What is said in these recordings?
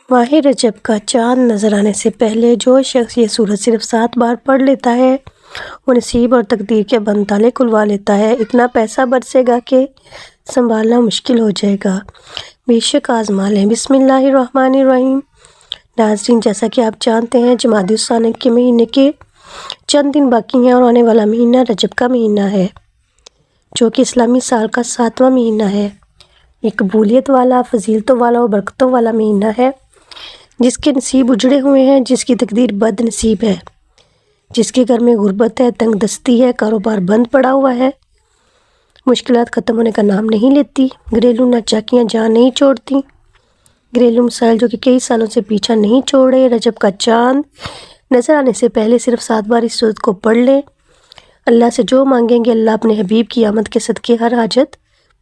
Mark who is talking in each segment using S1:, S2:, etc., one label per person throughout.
S1: ماہ رجب کا چاند نظر آنے سے پہلے جو شخص یہ سورت صرف 7 بار پڑھ لیتا ہے وہ نصیب اور تقدیر کے بند تالے کھلوا لیتا ہے۔ اتنا پیسہ برسے گا کہ سنبھالنا مشکل ہو جائے گا۔ بے شک آزما لیں۔ بسم اللہ الرحمن الرحیم۔ ناظرین، جیسا کہ آپ جانتے ہیں جمادی الثانی کے مہینے کے چند دن باقی ہیں اور آنے والا مہینہ رجب کا مہینہ ہے جو کہ اسلامی سال کا 7واں مہینہ ہے۔ یہ قبولیت والا، فضیلتوں والا اور برکتوں والا مہینہ ہے، جس کے نصیب اجڑے ہوئے ہیں، جس کی تقدیر بد نصیب ہے، جس کے گھر میں غربت ہے، تنگ دستی ہے، کاروبار بند پڑا ہوا ہے، مشکلات ختم ہونے کا نام نہیں لیتی، گھریلو ناچاکیاں جان نہیں چھوڑتی، گھریلو مسائل جو کہ کئی سالوں سے پیچھا نہیں چھوڑے۔ رجب کا چاند نظر آنے سے پہلے صرف 7 بار اس سورت کو پڑھ لیں۔ اللہ سے جو مانگیں گے اللہ اپنے حبیب کی آمد کے صدقے ہر حاجت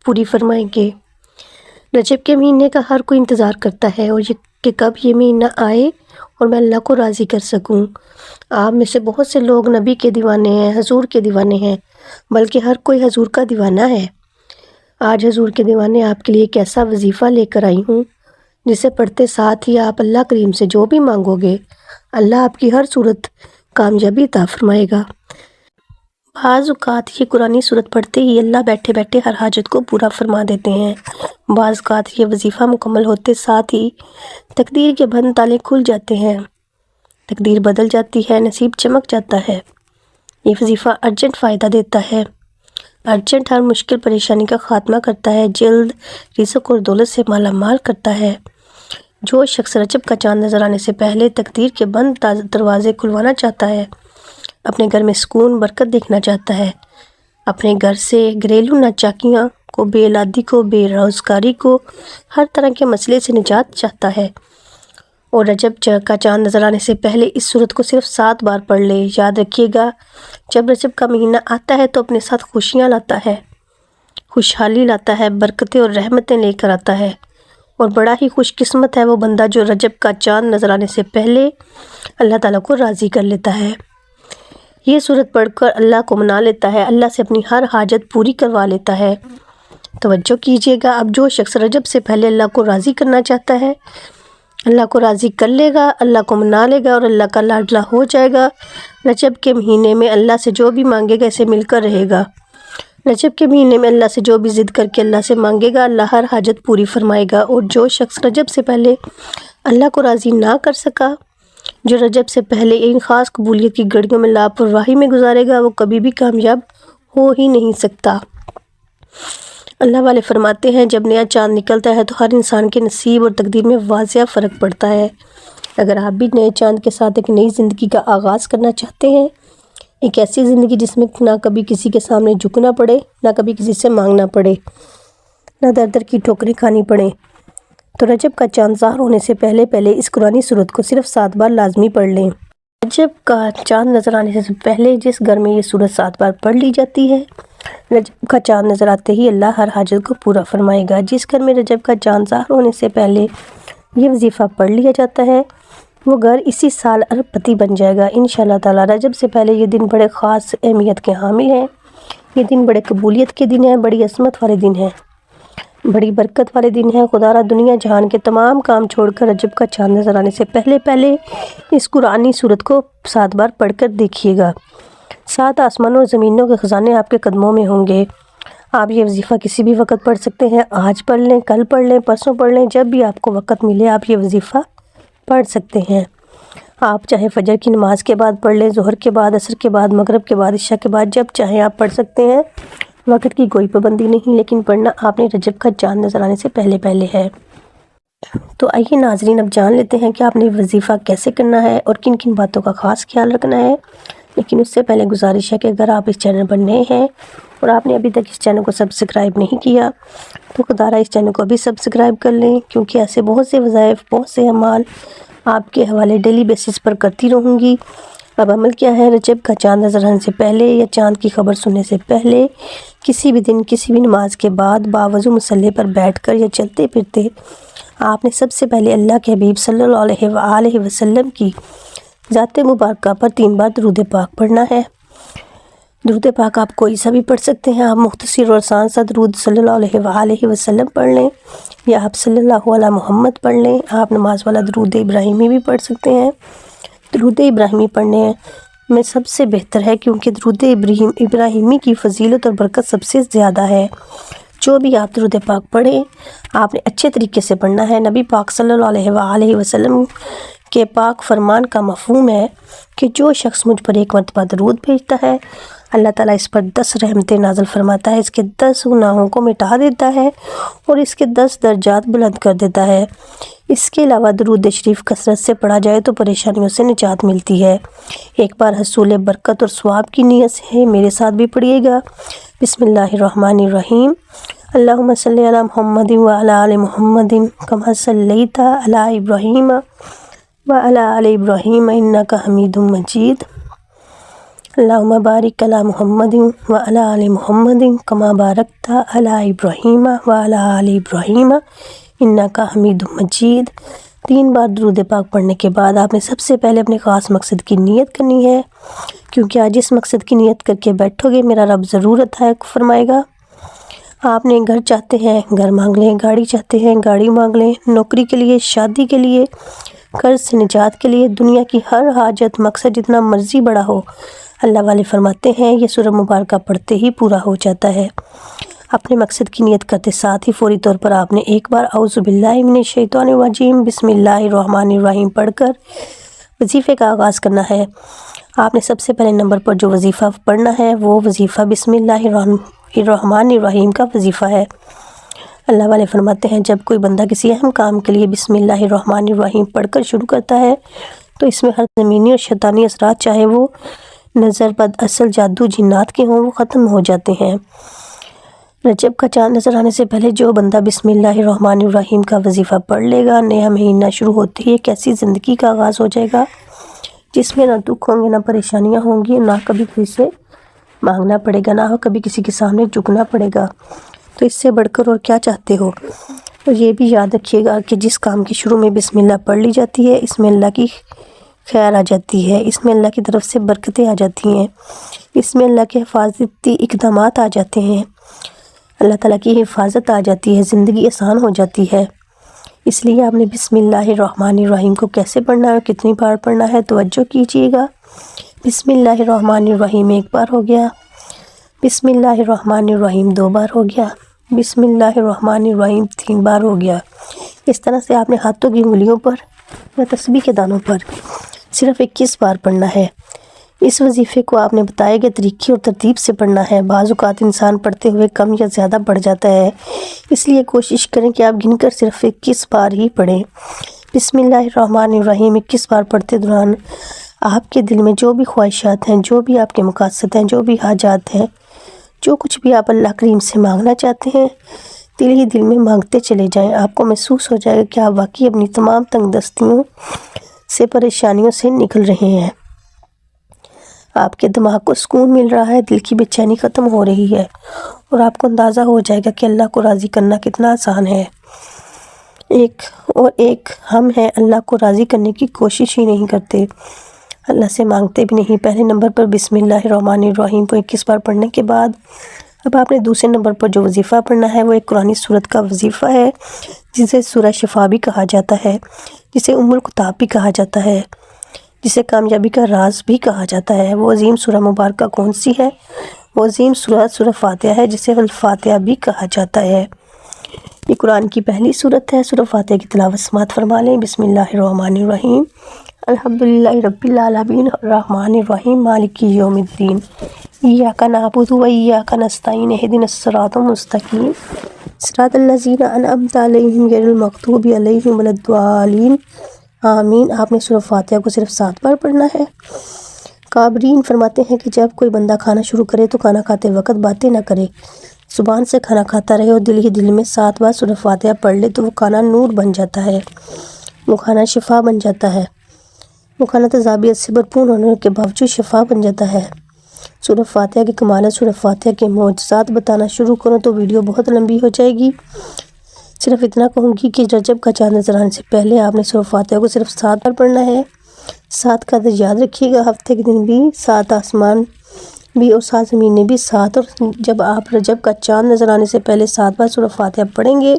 S1: پوری فرمائیں گے۔ رجب کے مہینے کا ہر کوئی انتظار کرتا ہے اور یہ کہ کب یہ مہینہ آئے اور میں اللہ کو راضی کر سکوں۔ آپ میں سے بہت سے لوگ نبی کے دیوانے ہیں، حضور کے دیوانے ہیں، بلکہ ہر کوئی حضور کا دیوانہ ہے۔ آج حضور کے دیوانے آپ کے لیے ایک ایسا وظیفہ لے کر آئی ہوں جسے پڑھتے ساتھ ہی آپ اللہ کریم سے جو بھی مانگو گے اللہ آپ کی ہر صورت کامیابی عطا فرمائے گا۔ بعض اوقات یہ قرآنی صورت پڑھتے ہی اللہ بیٹھے بیٹھے ہر حاجت کو پورا فرما دیتے ہیں۔ بعض اوقات یہ وظیفہ مکمل ہوتے ساتھ ہی تقدیر کے بند تالے کھل جاتے ہیں، تقدیر بدل جاتی ہے، نصیب چمک جاتا ہے۔ یہ وظیفہ ارجنٹ فائدہ دیتا ہے، ارجنٹ ہر مشکل پریشانی کا خاتمہ کرتا ہے، جلد رزق اور دولت سے مالا مال کرتا ہے۔ جو شخص رجب کا چاند نظر آنے سے پہلے تقدیر کے بند دروازے کھلوانا چاہتا ہے، اپنے گھر میں سکون برکت دیکھنا چاہتا ہے، اپنے گھر سے گھریلو ناچاکیاں کو، بے اولادی کو، بے روزگاری کو، ہر طرح کے مسئلے سے نجات چاہتا ہے اور رجب کا چاند نظر آنے سے پہلے اس سورت کو صرف 7 بار پڑھ لے۔ یاد رکھیے گا، جب رجب کا مہینہ آتا ہے تو اپنے ساتھ خوشیاں لاتا ہے، خوشحالی لاتا ہے، برکتیں اور رحمتیں لے کر آتا ہے، اور بڑا ہی خوش قسمت ہے وہ بندہ جو رجب کا چاند نظر آنے سے پہلے اللہ تعالیٰ کو راضی کر لیتا ہے، یہ سورت پڑھ کر اللہ کو منا لیتا ہے، اللہ سے اپنی ہر حاجت پوری کروا لیتا ہے۔ توجہ کیجیے گا، اب جو شخص رجب سے پہلے اللہ کو راضی کرنا چاہتا ہے اللہ کو راضی کر لے گا، اللہ کو منا لے گا اور اللہ کا لاڈلا ہو جائے گا۔ رجب کے مہینے میں اللہ سے جو بھی مانگے گا اسے مل کر رہے گا۔ رجب کے مہینے میں اللہ سے جو بھی ضد کر کے اللہ سے مانگے گا اللہ ہر حاجت پوری فرمائے گا، اور جو شخص رجب سے پہلے اللہ کو راضی نہ کر سکا، جو رجب سے پہلے ان خاص قبولیت کی گھڑیوں میں لاپرواہی میں گزارے گا، وہ کبھی بھی کامیاب ہو ہی نہیں سکتا۔ اللہ والے فرماتے ہیں جب نیا چاند نکلتا ہے تو ہر انسان کے نصیب اور تقدیر میں واضح فرق پڑتا ہے۔ اگر آپ بھی نئے چاند کے ساتھ ایک نئی زندگی کا آغاز کرنا چاہتے ہیں، ایک ایسی زندگی جس میں نہ کبھی کسی کے سامنے جھکنا پڑے، نہ کبھی کسی سے مانگنا پڑے، نہ در در کی ٹھوکریں کھانی پڑیں، تو رجب کا چاند ظاہر ہونے سے پہلے اس قرآنی سورت کو صرف 7 بار لازمی پڑھ لیں۔ رجب کا چاند نظر آنے سے پہلے جس گھر میں یہ سورت 7 بار پڑھ لی جاتی ہے، رجب کا چاند نظر آتے ہی اللہ ہر حاجت کو پورا فرمائے گا۔ جس گھر میں رجب کا چاند ظاہر ہونے سے پہلے یہ وظیفہ پڑھ لیا جاتا ہے وہ گھر اسی سال ارب پتی بن جائے گا انشاءاللہ تعالی۔ رجب سے پہلے یہ دن بڑے خاص اہمیت کے حامل ہیں، یہ دن بڑے قبولیت کے دن ہیں، بڑی عظمت والے دن ہیں، بڑی برکت والے دن ہیں۔ خدا را دنیا جہان کے تمام کام چھوڑ کر رجب کا چاند نظر آنے سے پہلے اس قرآنی سورت کو 7 بار پڑھ کر دیکھیے گا۔ 7 آسمانوں اور زمینوں کے خزانے آپ کے قدموں میں ہوں گے۔ آپ یہ وظیفہ کسی بھی وقت پڑھ سکتے ہیں، آج پڑھ لیں، کل پڑھ لیں، پرسوں پڑھ لیں، جب بھی آپ کو وقت ملے آپ یہ وظیفہ پڑھ سکتے ہیں۔ آپ چاہے فجر کی نماز کے بعد پڑھ لیں، ظہر کے بعد، عصر کے بعد، مغرب کے بعد، عشاء کے بعد، جب چاہیں آپ پڑھ سکتے ہیں، وقت کی کوئی پابندی نہیں، لیکن پڑھنا آپ نے رجب کا چاند نظر آنے سے پہلے ہے۔ تو آئیے ناظرین اب جان لیتے ہیں کہ آپ نے وظیفہ کیسے کرنا ہے اور کن کن باتوں کا خاص خیال رکھنا ہے، لیکن اس سے پہلے گزارش ہے کہ اگر آپ اس چینل پر نئے ہیں اور آپ نے ابھی تک اس چینل کو سبسکرائب نہیں کیا تو خدا را اس چینل کو ابھی سبسکرائب کر لیں، کیونکہ ایسے بہت سے وظائف، بہت سے اعمال آپ کے حوالے ڈیلی بیسس پر کرتی رہوں گی۔ اب عمل کیا ہے، رجب کا چاند نظر آنے سے پہلے یا چاند کی خبر سننے سے پہلے کسی بھی دن کسی بھی نماز کے بعد باوضو مصلی پر بیٹھ کر یا چلتے پھرتے آپ نے سب سے پہلے اللہ کے حبیب صلی اللہ علیہ وآلہ وسلم کی ذات مبارکہ پر 3 بار درود پاک پڑھنا ہے۔ درود پاک آپ کوئی سا بھی پڑھ سکتے ہیں، آپ مختصر اور آسان سا درود صلی اللہ علیہ وآلہ وسلم پڑھ لیں۔ یا آپ صلی اللہ علیہ محمد پڑھ لیں۔ آپ نماز والا درود ابراہیمی بھی پڑھ سکتے ہیں۔ درود ابراہیمی پڑھنے میں سب سے بہتر ہے، کیونکہ درود ابراہیمی کی فضیلت اور برکت سب سے زیادہ ہے۔ جو بھی آپ درود پاک پڑھیں، آپ نے اچھے طریقے سے پڑھنا ہے۔ نبی پاک صلی اللہ علیہ وآلہ وسلم کے پاک فرمان کا مفہوم ہے کہ جو شخص مجھ پر ایک مرتبہ درود بھیجتا ہے، اللہ تعالیٰ اس پر 10 رحمتیں نازل فرماتا ہے، اس کے 10 گناہوں کو مٹا دیتا ہے اور اس کے 10 درجات بلند کر دیتا ہے۔ اس کے علاوہ درود شریف کثرت سے پڑھا جائے تو پریشانیوں سے نجات ملتی ہے۔ ایک بار حصول برکت اور ثواب کی نیت سے میرے ساتھ بھی پڑھیے گا۔ بسم اللہ الرحمن الرحیم۔ اللہم صلی علی محمد وعلی آل محمد کما صلیت علی ابراہیم وعلی آل ابراہیم انک حمید مجید۔ اللہم بارک علی محمد وعلی آل محمد کما بارکت علی ابراہیم وعلی آل ابراہیم انک حمید مجید۔ 3 بار درود پاک پڑھنے کے بعد آپ نے سب سے پہلے اپنے خاص مقصد کی نیت کرنی ہے، کیونکہ آج اس مقصد کی نیت کر کے بیٹھو گے میرا رب ضرور عطا فرمائے گا۔ آپ نے گھر چاہتے ہیں گھر مانگ لیں، گاڑی چاہتے ہیں گاڑی مانگ لیں، نوکری کے لیے، شادی کے لیے، قرض سے نجات کے لیے، دنیا کی ہر حاجت مقصد جتنا مرضی بڑا ہو، اللہ والے فرماتے ہیں یہ سورہ مبارکہ پڑھتے ہی پورا ہو جاتا ہے۔ اپنے مقصد کی نیت کرتے ساتھ ہی فوری طور پر آپ نے ایک بار اعوذ باللہ من الشیطان الرجیم بسم اللہ الرحمن الرحیم پڑھ کر وظیفے کا آغاز کرنا ہے۔ آپ نے سب سے پہلے نمبر پر جو وظیفہ پڑھنا ہے وہ وظیفہ بسم اللہ الرحمن الرحیم کا وظیفہ ہے۔ اللہ والے فرماتے ہیں جب کوئی بندہ کسی اہم کام کے لیے بسم اللہ الرحمن الرحیم پڑھ کر شروع کرتا ہے تو اس میں ہر زمینی اور شیطانی اثرات، چاہے وہ نظر بد اصل جادو جنات کے ہوں، وہ ختم ہو جاتے ہیں۔ رجب کا چاند نظر آنے سے پہلے جو بندہ بسم اللہ الرحمن الرحیم کا وظیفہ پڑھ لے گا، نیا مہینہ شروع ہوتے ہی ایک ایسی زندگی کا آغاز ہو جائے گا جس میں نہ دکھ ہوں گے، نہ پریشانیاں ہوں گی، نہ کبھی کسی سے مانگنا پڑے گا، نہ کبھی کسی کے سامنے جھکنا پڑے گا۔ تو اس سے بڑھ کر اور کیا چاہتے ہو؟ اور یہ بھی یاد رکھیے گا کہ جس کام کی شروع میں بسم اللہ پڑھ لی جاتی ہے، اس میں اللہ کی خیر آ جاتی ہے، اس میں اللہ کی طرف سے برکتیں آ جاتی ہیں، اس میں اللہ کے حفاظتی اقدامات آ جاتے ہیں، اللہ تعالیٰ کی حفاظت آ جاتی ہے، زندگی آسان ہو جاتی ہے۔ اس لیے آپ نے بسم اللہ الرحمن الرحیم کو کیسے پڑھنا ہے اور کتنی بار پڑھنا ہے توجہ کیجیے گا۔ بسم اللہ الرحمن الرحیم 1 بار ہو گیا، بسم اللہ الرحمن الرحیم 2 بار ہو گیا، بسم اللہ الرحمن الرحیم 3 بار ہو گیا۔ اس طرح سے آپ نے ہاتھوں کی انگلیوں پر یا تسبیح کے دانوں پر صرف 21 بار پڑھنا ہے۔ اس وظیفے کو آپ نے بتائے گئے طریقے اور ترتیب سے پڑھنا ہے۔ بعض اوقات انسان پڑھتے ہوئے کم یا زیادہ پڑھ جاتا ہے، اس لیے کوشش کریں کہ آپ گن کر صرف 21 بار ہی پڑھیں۔ بسم اللہ الرحمن الرحیم 21 بار پڑھتے دوران آپ کے دل میں جو بھی خواہشات ہیں، جو بھی آپ کے مقاصد ہیں، جو بھی حاجات ہیں، جو کچھ بھی آپ اللہ کریم سے مانگنا چاہتے ہیں، دل ہی دل میں مانگتے چلے جائیں۔ آپ کو محسوس ہو جائے گا کہ آپ واقعی اپنی تمام تنگ دستیوں سے، پریشانیوں سے نکل رہے ہیں۔ آپ کے دماغ کو سکون مل رہا ہے، دل کی بے چینی ختم ہو رہی ہے اور آپ کو اندازہ ہو جائے گا کہ اللہ کو راضی کرنا کتنا آسان ہے۔ ایک ہم ہیں اللہ کو راضی کرنے کی کوشش ہی نہیں کرتے، اللہ سے مانگتے بھی نہیں۔ پہلے نمبر پر بسم اللہ الرحمن الرحیم کو 21 بار پڑھنے کے بعد اب آپ نے دوسرے نمبر پر جو وظیفہ پڑھنا ہے وہ ایک قرآنی سورت کا وظیفہ ہے، جسے سورہ شفا بھی کہا جاتا ہے، جسے ام الکتاب بھی کہا جاتا ہے، جسے کامیابی کا راز بھی کہا جاتا ہے۔ وہ عظیم سورہ مبارکہ کون سی ہے؟ وہ عظیم سورہ فاتحہ ہے، جسے الفاتحہ بھی کہا جاتا ہے۔ یہ قرآن کی پہلی سورت ہے۔ سورہ فاتحہ کی تلاوت سماعت فرما لیں۔ بسم اللہ الرحمن الرحیم، الحمدللہ رب العالمین الرحمن الرحیم مالک یوم الدین، ایاک نعبد و ایاک نستعین اہدنا الصراط المستقیم صراط الذین انعمت علیہم غیر المغضوب علیہم ولا الضالین آمین۔ آپ نے سورہ فاتحہ کو صرف 7 بار پڑھنا ہے۔ کابرین فرماتے ہیں کہ جب کوئی بندہ کھانا شروع کرے تو کھانا کھاتے وقت باتیں نہ کرے، زبان سے کھانا کھاتا رہے اور دل ہی دل میں 7 بار سورہ فاتحہ پڑھ لے تو وہ کھانا نور بن جاتا ہے، وہ کھانا شفا بن جاتا ہے، وہ کھانا تذابیت سے بھرپور ہونے کے باوجود شفا بن جاتا ہے۔ سورہ فاتحہ کے کمالات، سورہ فاتحہ کے معجزات بتانا شروع کروں تو ویڈیو بہت لمبی ہو جائے گی۔ صرف اتنا کہوں گی کہ رجب کا چاند نظر آنے سے پہلے آپ نے سورہ فاتحہ کو صرف 7 بار پڑھنا ہے۔ 7 کا عدد یاد رکھیے گا، ہفتے کے دن بھی 7، آسمان بھی اور 7 زمینیں بھی 7، اور جب آپ رجب کا چاند نظر آنے سے پہلے 7 بار سورہ فاتحہ پڑھیں گے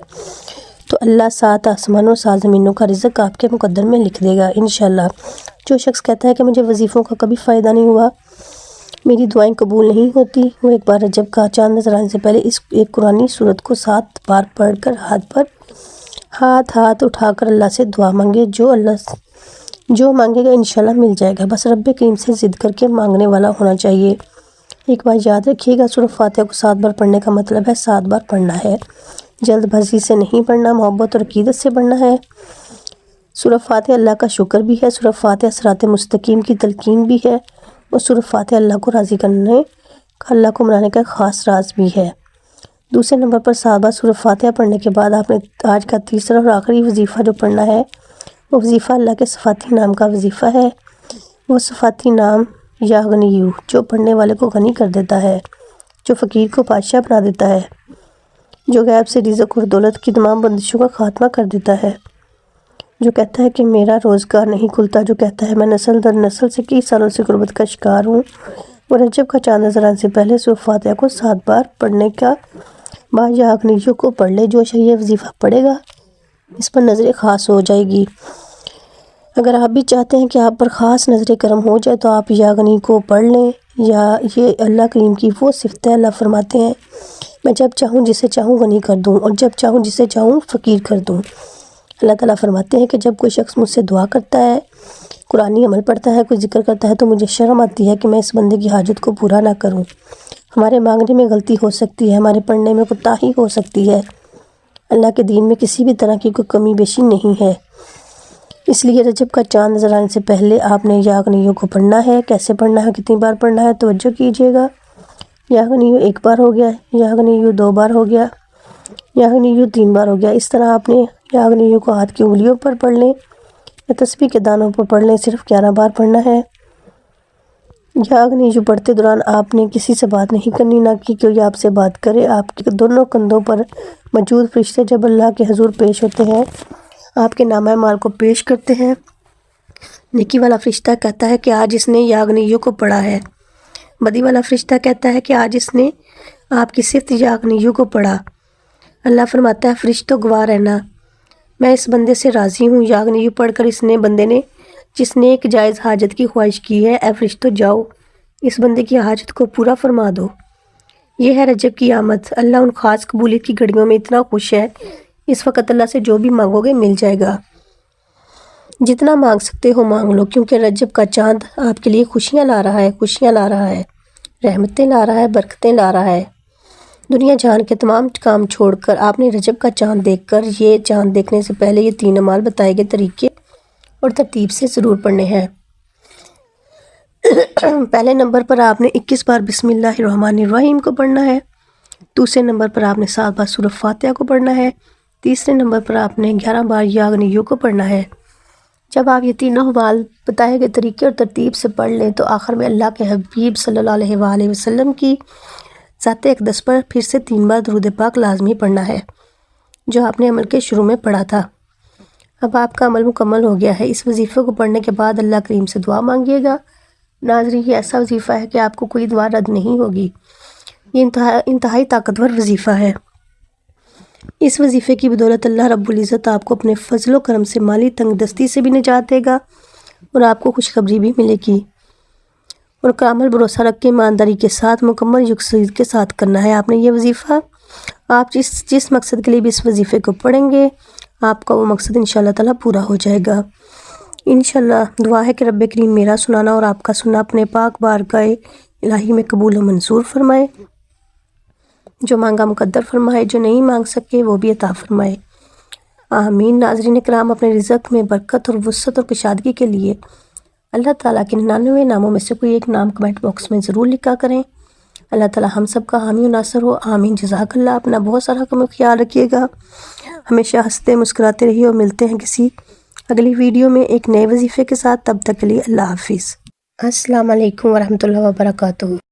S1: تو اللہ 7 آسمانوں اور 7 زمینوں کا رزق آپ کے مقدر میں لکھ دے گا انشاءاللہ۔ جو شخص کہتا ہے کہ مجھے وظیفوں کا کبھی فائدہ نہیں ہوا، میری دعائیں قبول نہیں ہوتی، وہ ایک بار رجب کا چاند نظر آنے سے پہلے اس ایک قرآنی سورت کو 7 بار پڑھ کر ہاتھ اٹھا کر اللہ سے دعا مانگے، جو مانگے گا انشاءاللہ مل جائے گا۔ بس رب کریم سے ضد کر کے مانگنے والا ہونا چاہیے۔ ایک بات یاد رکھیے گا، سورۃ فاتحہ کو 7 بار پڑھنے کا مطلب ہے 7 بار پڑھنا ہے، جلد بازی سے نہیں پڑھنا، محبت اور عقیدت سے پڑھنا ہے۔ سورۃ فاتحہ اللہ کا شکر بھی ہے، سورۃ فاتحہ صراط مستقیم کی تلقین بھی ہے، اور سورۃ فاتحہ اللہ کو راضی کرنے کا، اللہ کو منانے کا ایک خاص راز بھی ہے۔ دوسرے نمبر پر 7 بار سورۃ فاتحہ پڑھنے کے بعد آپ نے آج کا تیسرا اور آخری وظیفہ جو پڑھنا ہے، وہ وظیفہ اللہ کے صفاتی نام کا وظیفہ ہے۔ وہ صفاتی نام یا غنیو، جو پڑھنے والے کو غنی کر دیتا ہے، جو فقیر کو بادشاہ بنا دیتا ہے، جو غیب سے رزق اور دولت کی تمام بندشوں کا خاتمہ کر دیتا ہے، جو کہتا ہے کہ میرا روزگار نہیں کھلتا، جو کہتا ہے میں نسل در نسل سے کئی سالوں سے غربت کا شکار ہوں، اور رجب کا چاند نظر آنے سے پہلے سورۃ فاتحہ کو 7 بار پڑھنے کا با یا غنیو کو پڑھ لے۔ جو یہ وظیفہ پڑھے گا اس پر نظر خاص ہو جائے گی۔ اگر آپ بھی چاہتے ہیں کہ آپ پر خاص نظر کرم ہو جائے تو آپ یا غنی کو پڑھ لیں۔ یا یہ اللہ کریم کی وہ صفت ہے، اللہ فرماتے ہیں میں جب چاہوں جسے چاہوں غنی کر دوں، اور جب چاہوں جسے چاہوں فقیر کر دوں۔ اللہ تعالیٰ فرماتے ہیں کہ جب کوئی شخص مجھ سے دعا کرتا ہے، قرآنی عمل پڑھتا ہے، کوئی ذکر کرتا ہے، تو مجھے شرم آتی ہے کہ میں اس بندے کی حاجت کو پورا نہ کروں۔ ہمارے مانگنے میں غلطی ہو سکتی ہے، ہمارے پڑھنے میں کوتاہی ہو سکتی ہے، اللہ کے دین میں کسی بھی طرح کی کوئی کمی بیشی نہیں ہے۔ اس لیے رجب کا چاند نظر آنے سے پہلے آپ نے یا غنیو کو پڑھنا ہے۔ کیسے پڑھنا ہے، کتنی بار پڑھنا ہے، توجہ کیجیے گا۔ یا غنیو 1 بار ہو گیا، یا غنیو 2 بار ہو گیا، یا غنیو 3 بار ہو گیا۔ اس طرح آپ نے یا غنیو کو ہاتھ کی انگلیوں پر پڑھ لیں یا تسبیح کے دانوں پر پڑھ لیں، صرف 11 بار پڑھنا ہے۔ یا غنیو پڑھتے دوران آپ نے کسی سے بات نہیں کرنی، نہ کہ کوئی آپ سے بات کرے۔ آپ کے دونوں کندھوں پر موجود فرشتے جب اللہ کے حضور پیش ہوتے ہیں، آپ کے نامہ اعمال کو پیش کرتے ہیں۔ نیکی والا فرشتہ کہتا ہے کہ آج اس نے یا غنیو کو پڑھا ہے، بدی والا فرشتہ کہتا ہے کہ آج اس نے آپ کی صفت یا غنیو کو پڑھا۔ اللہ فرماتا ہے فرشتوں گواہ رہنا، میں اس بندے سے راضی ہوں۔ یا غنیو پڑھ کر بندے نے جس نے ایک جائز حاجت کی خواہش کی ہے، اے فرشتوں جاؤ اس بندے کی حاجت کو پورا فرما دو۔ یہ ہے رجب کی آمد۔ اللہ ان خاص قبولیت کی گھڑیوں میں اتنا خوش ہے، اس وقت اللہ سے جو بھی مانگو گے مل جائے گا۔ جتنا مانگ سکتے ہو مانگ لو، کیونکہ رجب کا چاند آپ کے لیے خوشیاں لا رہا ہے، رحمتیں لا رہا ہے، برکتیں لا رہا ہے۔ دنیا جہان کے تمام کام چھوڑ کر آپ نے رجب کا چاند دیکھ کر، یہ چاند دیکھنے سے پہلے یہ 3 اعمال بتائے گئے طریقے اور ترتیب سے ضرور پڑھنے ہیں۔ پہلے نمبر پر آپ نے 21 بار بسم اللہ الرحمن الرحیم کو پڑھنا ہے۔ دوسرے نمبر پر آپ نے 7 بار سورۃ فاتحہ کو پڑھنا ہے۔ تیسرے نمبر پر آپ نے 11 بار یا غنیو کو پڑھنا ہے۔ جب آپ یہ تینوں اعمال بتائے گئے طریقے اور ترتیب سے پڑھ لیں تو آخر میں اللہ کے حبیب صلی اللہ علیہ وآلہ وسلم کی ذات اقدس پر پھر سے 3 بار درود پاک لازمی پڑھنا ہے، جو آپ نے عمل کے شروع میں پڑھا تھا۔ اب آپ کا عمل مکمل ہو گیا ہے۔ اس وظیفے کو پڑھنے کے بعد اللہ کریم سے دعا مانگیے گا۔ ناظرین، یہ ایسا وظیفہ ہے کہ آپ کو کوئی دعا رد نہیں ہوگی۔ یہ انتہائی طاقتور وظیفہ ہے۔ اس وظیفے کی بدولت اللہ رب العزت آپ کو اپنے فضل و کرم سے مالی تنگ دستی سے بھی نجات دے گا، اور آپ کو خوشخبری بھی ملے گی۔ اور کامل بھروسہ رکھ کے ایمانداری کے ساتھ مکمل یقین کے ساتھ کرنا ہے آپ نے یہ وظیفہ۔ آپ جس مقصد کے لیے بھی اس وظیفے کو پڑھیں گے، آپ کا وہ مقصد انشاءاللہ تعالیٰ پورا ہو جائے گا۔ انشاءاللہ دعا ہے کہ رب کریم میرا سنانا اور آپ کا سننا اپنے پاک بارگاہ الہی میں قبول و منظور فرمائے، جو مانگا مقدر فرمائے، جو نہیں مانگ سکے وہ بھی عطا فرمائے، آمین۔ ناظرین کرام، اپنے رزق میں برکت اور وسعت اور کشادگی کے لیے اللہ تعالیٰ کے 99 ناموں میں سے کوئی ایک نام کمنٹ باکس میں ضرور لکھا کریں۔ اللہ تعالیٰ ہم سب کا حامی و ناصر ہو، آمین۔ جزاک اللہ۔ اپنا بہت سارا خیال رکھیے گا، ہمیشہ ہنستے مسکراتے رہیے، اور ملتے ہیں کسی اگلی ویڈیو میں ایک نئے وظیفے کے ساتھ۔ تب تک کے لیے اللہ حافظ۔ السلام علیکم ورحمۃ اللہ وبرکاتہ۔